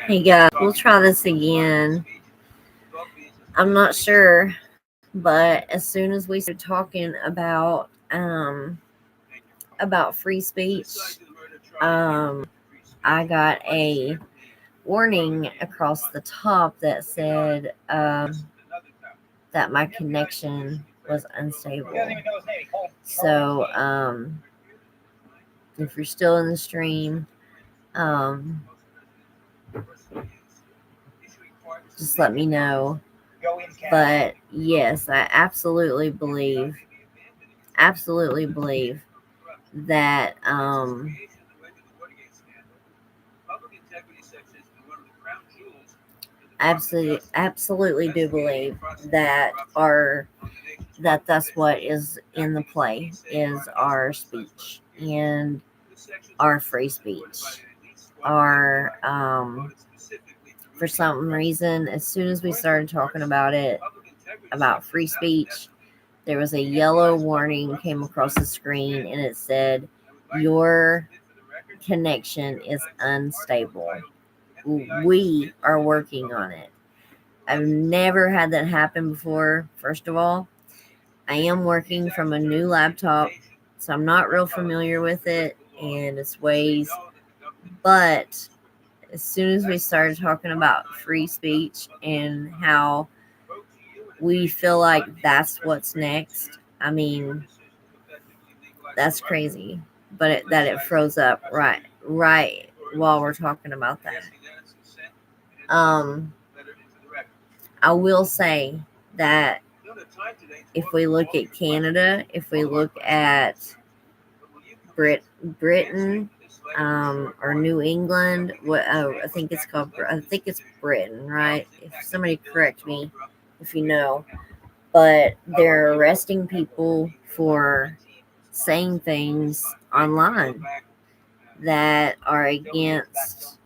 Hey guys, we'll try this again. I'm not sure, but as soon as we started talking about free speech, I got a warning across the top that said that my connection was unstable. So if you're still in the stream, just let me know. But yes, I absolutely believe that absolutely do believe that that's what is in the play, is our speech and our free speech. Our for some reason, as soon as we started talking about free speech, there was a yellow warning came across the screen, and it said, "Your connection is unstable. We are working on it." I've never had that happen before. First of all, I am working from a new laptop, so I'm not real familiar with it and its ways. But as soon as we started talking about free speech and how we feel like that's what's next, I mean, that's crazy. But that it froze up right while we're talking about that. I will say that if we look at Canada, if we look at Britain, or New England, I think it's Britain, right? If somebody correct me if you know, but they're arresting people for saying things online that are against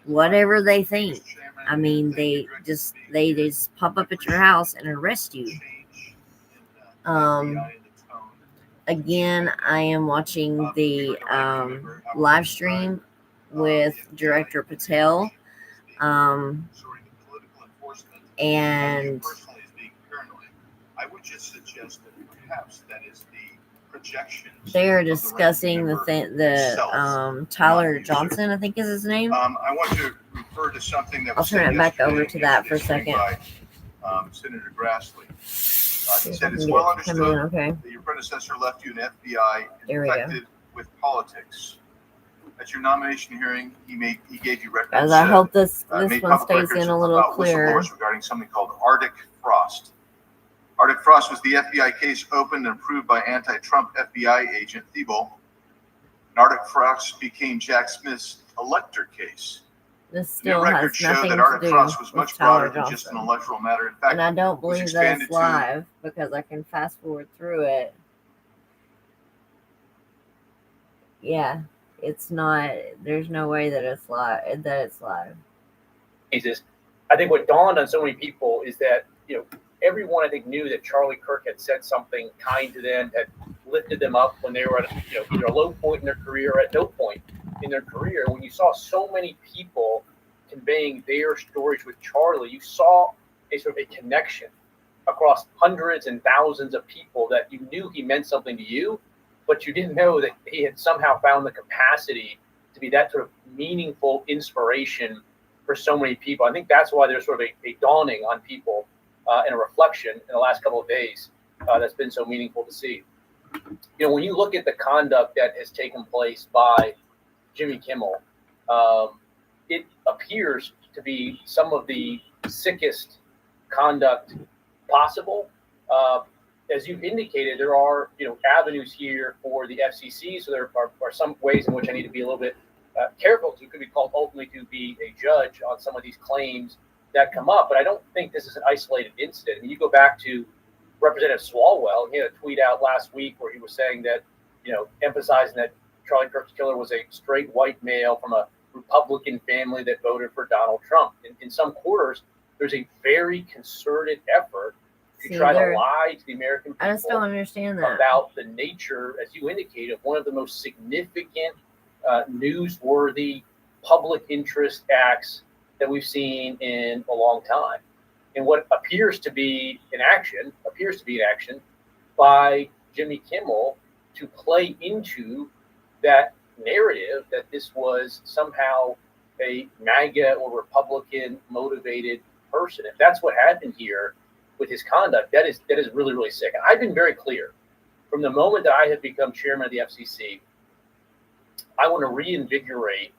whatever they think. I mean, they just pop up at your house and arrest you. Again, I am watching the live stream with director Patel, and they are discussing the Tyler Johnson, I think is his name. I want to refer to something that I'll turn it back over to that for a second. By, Senator Grassley. He said it's well understood that your predecessor left you an FBI infected with politics. At your nomination hearing, he gave you records. As I hope this one stays in a little clearer. Regarding something called Arctic Frost. Arctic Frost was the FBI case opened and approved by anti-Trump FBI agent Thibault. Arctic Frost became Jack Smith's elector case. This still has nothing to do with Tyler Johnson. Just an electoral matter. In fact, and I don't believe that it's live because I can fast forward through it. Yeah, it's not. There's no way that it's live. I think what dawned on so many people is that everyone I think knew that Charlie Kirk had said something kind to them, had lifted them up when they were at either a low point in their career or at no point in their career. When you saw so many people conveying their stories with Charlie, you saw a sort of a connection across hundreds and thousands of people that you knew he meant something to you, but you didn't know that he had somehow found the capacity to be that sort of meaningful inspiration for so many people. I think that's why there's sort of a dawning on people and a reflection in the last couple of days that's been so meaningful to see. When you look at the conduct that has taken place by Jimmy Kimmel, it appears to be some of the sickest conduct possible. As you indicated, there are avenues here for the FCC, so there are some ways in which I need to be a little bit careful. So it could be called ultimately to be a judge on some of these claims that come up, but I don't think this is an isolated incident. I mean, you go back to Representative Swalwell, and he had a tweet out last week where he was saying that, emphasizing that Charlie Kirk's killer was a straight white male from a Republican family that voted for Donald Trump. In some quarters, there's a very concerted effort to try to lie to the American people. I just don't understand that about the nature, as you indicated, of one of the most significant newsworthy public interest acts that we've seen in a long time. And what appears to be an action by Jimmy Kimmel to play into that narrative that this was somehow a MAGA or Republican motivated person. If that's what happened here with his conduct, that is really, really sick. And I've been very clear from the moment that I have become chairman of the FCC. I want to reinvigorate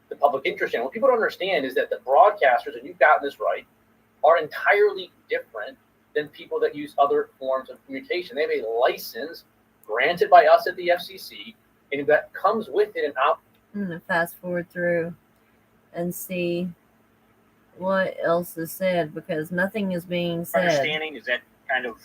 the public interest. And what people don't understand is that the broadcasters, and you've gotten this right, are entirely different than people that use other forms of communication. They have a license granted by us at the FCC, and that comes with it I'm going to fast forward through and see what else is said, because nothing is being said. Understanding is that kind of,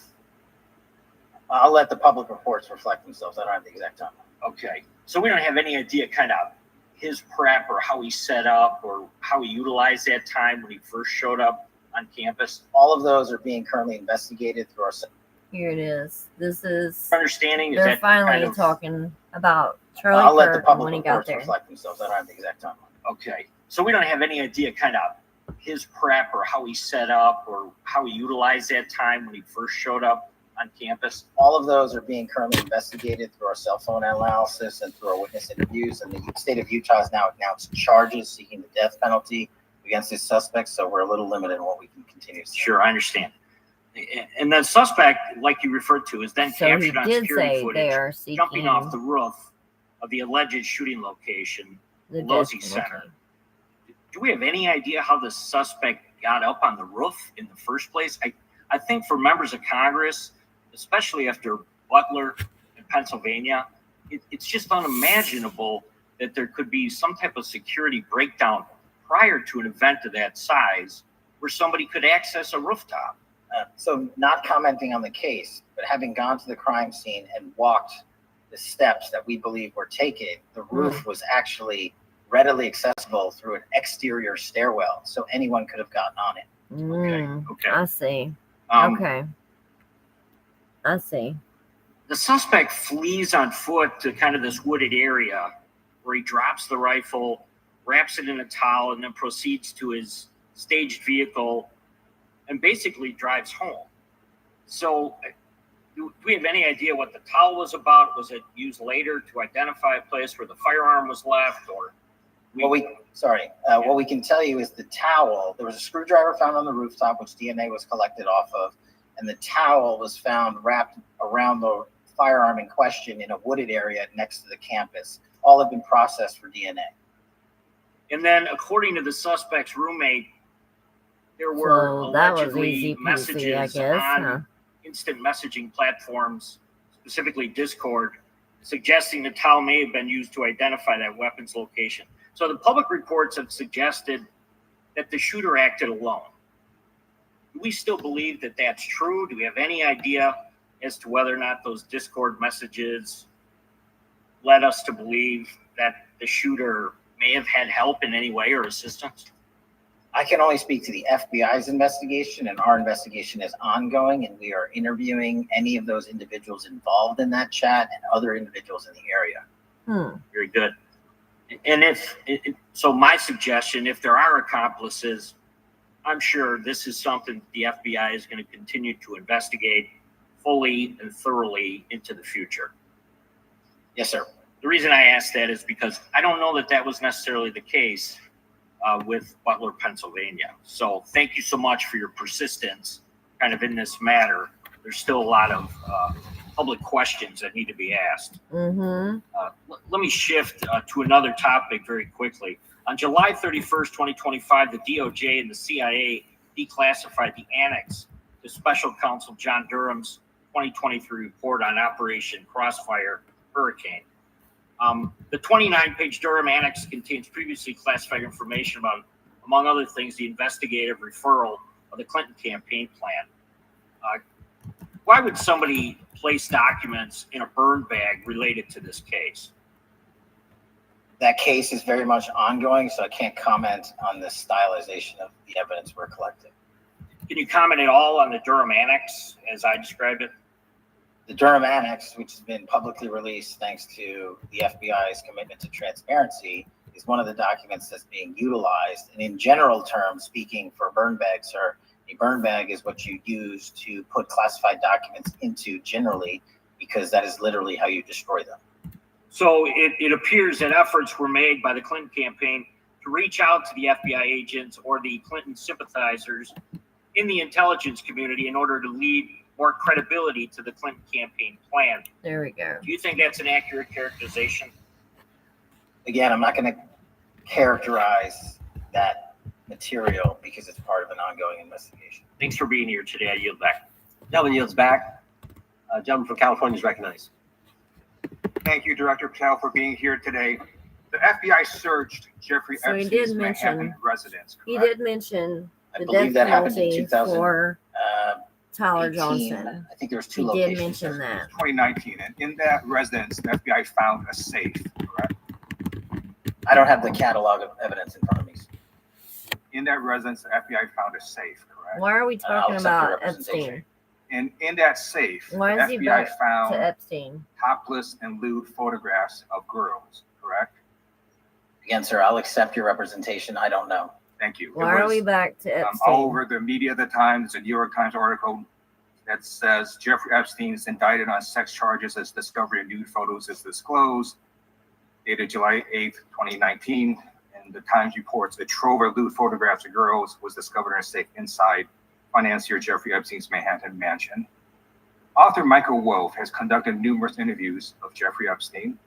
I'll let the public reports reflect themselves. I don't have the exact time. Okay. So we don't have any idea kind of his prep or how he set up or how he utilized that time when he first showed up on campus. All of those are being currently investigated through our. Here it is. This is understanding. They're that finally kind of, talking about Charlie I'll let the Kirk public when he got reports there. reflect themselves. I don't have the exact time. Okay. So we don't have any idea kind of his prep or how he set up or how he utilized that time when he first showed up on campus. All of those are being currently investigated through our cell phone analysis and through our witness interviews. And the state of Utah has now announced charges seeking the death penalty against these suspects. So we're a little limited in what we can continue to say. Sure, I understand. And the suspect, like you referred to, is then captured on security footage jumping off the roof of the alleged shooting location, the Losey Center. Do we have any idea how the suspect got up on the roof in the first place? I think for members of Congress, especially after Butler in Pennsylvania, it's just unimaginable that there could be some type of security breakdown prior to an event of that size where somebody could access a rooftop. So not commenting on the case, but having gone to the crime scene and walked the steps that we believe were taken, the roof was actually readily accessible through an exterior stairwell. So anyone could have gotten on it. Okay. I see. Okay. I see. The suspect flees on foot to kind of this wooded area where he drops the rifle, wraps it in a towel, and then proceeds to his staged vehicle and basically drives home. So do we have any idea what the towel was about? Was it used later to identify a place where the firearm was left? Or what we can tell you is the towel, there was a screwdriver found on the rooftop, which DNA was collected off of, and the towel was found wrapped around the firearm in question in a wooded area next to the campus. All have been processed for DNA. And then, according to the suspect's roommate, there were allegedly messages on instant messaging platforms, specifically Discord, suggesting the towel may have been used to identify that weapon's location. So the public reports have suggested that the shooter acted alone. Do we still believe that that's true? Do we have any idea as to whether or not those Discord messages led us to believe that the shooter may have had help in any way or assistance? I can only speak to the FBI's investigation, and our investigation is ongoing, and we are interviewing any of those individuals involved in that chat and other individuals in the area. Very good. And so my suggestion, if there are accomplices, I'm sure this is something the FBI is going to continue to investigate fully and thoroughly into the future. Yes, sir. The reason I asked that is because I don't know that that was necessarily the case with Butler, Pennsylvania. So thank you so much for your persistence kind of in this matter. There's still a lot of public questions that need to be asked. Let me shift to another topic very quickly. On July 31st, 2025, the DOJ and the CIA declassified the annex to Special Counsel John Durham's 2023 report on Operation Crossfire Hurricane. The 29-page Durham Annex contains previously classified information about, among other things, the investigative referral of the Clinton campaign plan. Why would somebody place documents in a burn bag related to this case? That case is very much ongoing, so I can't comment on the stylization of the evidence we're collecting. Can you comment at all on the Durham Annex as I described it? The Durham Annex, which has been publicly released thanks to the FBI's commitment to transparency, is one of the documents that's being utilized. And in general terms, speaking for burn bags, sir, a burn bag is what you use to put classified documents into generally, because that is literally how you destroy them. So it appears that efforts were made by the Clinton campaign to reach out to the FBI agents or the Clinton sympathizers in the intelligence community in order to lead more credibility to the Clinton campaign plan. There we go. Do you think that's an accurate characterization? Again, I'm not going to characterize that material because it's part of an ongoing investigation. Thanks for being here today. I yield back. Gentleman yields back. Gentleman from California is recognized. Thank you, Director Patel, for being here today. The FBI searched Jeffrey So he Epstein's did Manhattan mention- residence. He Correct? did mention I the believe death that happened in penalty 2000. for Tyler 18. Johnson. I think there was He two did locations. mention that. 2019, and in that residence, the FBI found a safe. Correct? I don't have the catalog of evidence in front of me. In that residence, the FBI found a safe. Correct? Why are we talking accept your about representation. Epstein? And in that safe, Why the is he FBI back to found Epstein? topless and lewd photographs of girls. Correct? Again, sir, I'll accept your representation. I don't know. Thank you. Why are we back to All Epstein? over the media at the time. There's a New York Times article that says Jeffrey Epstein is indicted on sex charges as discovery of nude photos is disclosed, dated July 8th, 2019. And the Times reports a trove of lewd photographs of girls was discovered in a safe inside financier Jeffrey Epstein's Manhattan mansion. Author Michael Wolff has conducted numerous interviews of Jeffrey Epstein.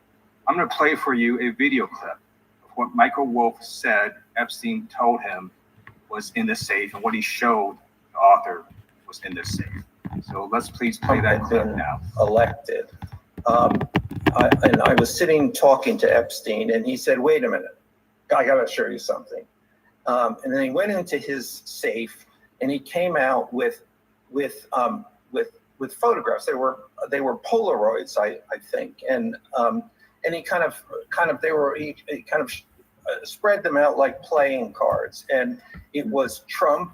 I'm going to play for you a video clip of what Michael Wolff said Epstein told him was in the safe and what he showed the author was in the safe. So let's please play that clip now. Elected. And I was sitting talking to Epstein, and he said, "Wait a minute, I got to show you something." And then he went into his safe, and he came out with photographs. They were Polaroids, I think, and he kind of spread them out like playing cards, and it was Trump.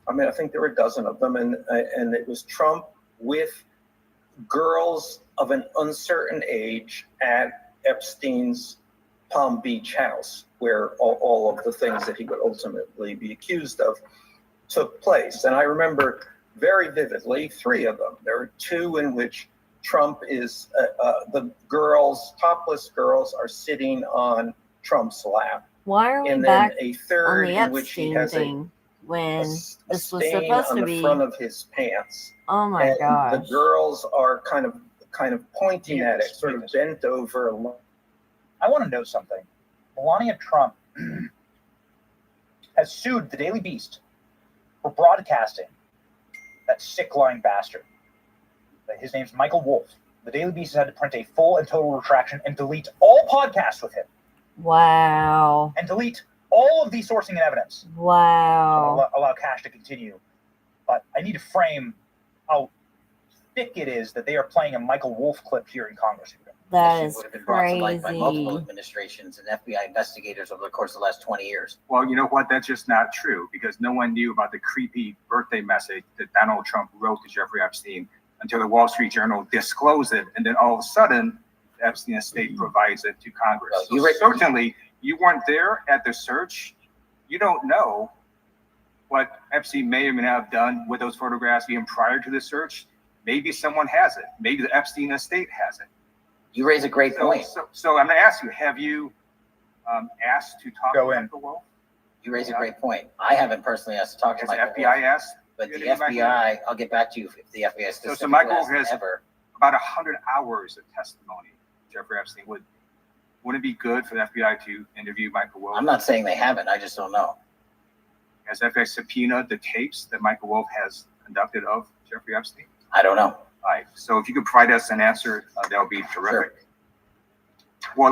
I mean, I think there were a dozen of them, and it was Trump with girls of an uncertain age at Epstein's Palm Beach house, where all of the things that he would ultimately be accused of took place. And I remember very vividly 3 of them. There are 2 in which Trump is, the girls, topless girls, are sitting on Trump's lap. Why are we And back then a on third the in which he Epstein has thing when a this was stain supposed on to the be? front of his pants. Oh my And gosh! the girls are kind of pointing at it, sort of bent over. I want to know something. Melania Trump has sued the Daily Beast for broadcasting that sick, lying bastard. His name's Michael Wolff. The Daily Beast has had to print a full and total retraction and delete all podcasts with him. Wow! And delete all of the sourcing and evidence. Wow! Allow Cash to continue. But I need to frame how thick it is that they are playing a Michael Wolff clip here in Congress. That Issue is would have been brought to light by multiple crazy. administrations and FBI investigators over the course of the last 20 years. Well, you know what? That's just not true because no one knew about the creepy birthday message that Donald Trump wrote to Jeffrey Epstein until the Wall Street Journal disclosed it. And then all of a sudden, the Epstein estate provides it to Congress. Well, So certainly, you weren't there at the search. You don't know what Epstein may or may not have done with those photographs even prior to the search. Maybe someone has it. Maybe the Epstein estate has it. You raise a great point. So I'm going to ask you, have you asked to talk to Michael Wolff? You raise a great point. I haven't personally asked to talk to Has the Michael FBI Wolff, asked? but the you interview Michael FBI, I'll get back to you if the FBI So specifically Michael hasn't has ever. about 100 hours of testimony. Jeffrey Epstein, wouldn't it be good for the FBI to interview Michael Wolff? I'm not saying they haven't. I just don't know. Has FBI subpoenaed the tapes that Michael Wolff has conducted of Jeffrey Epstein? I don't know. All right. So if you could provide us an answer, that would be terrific. Sure. Well,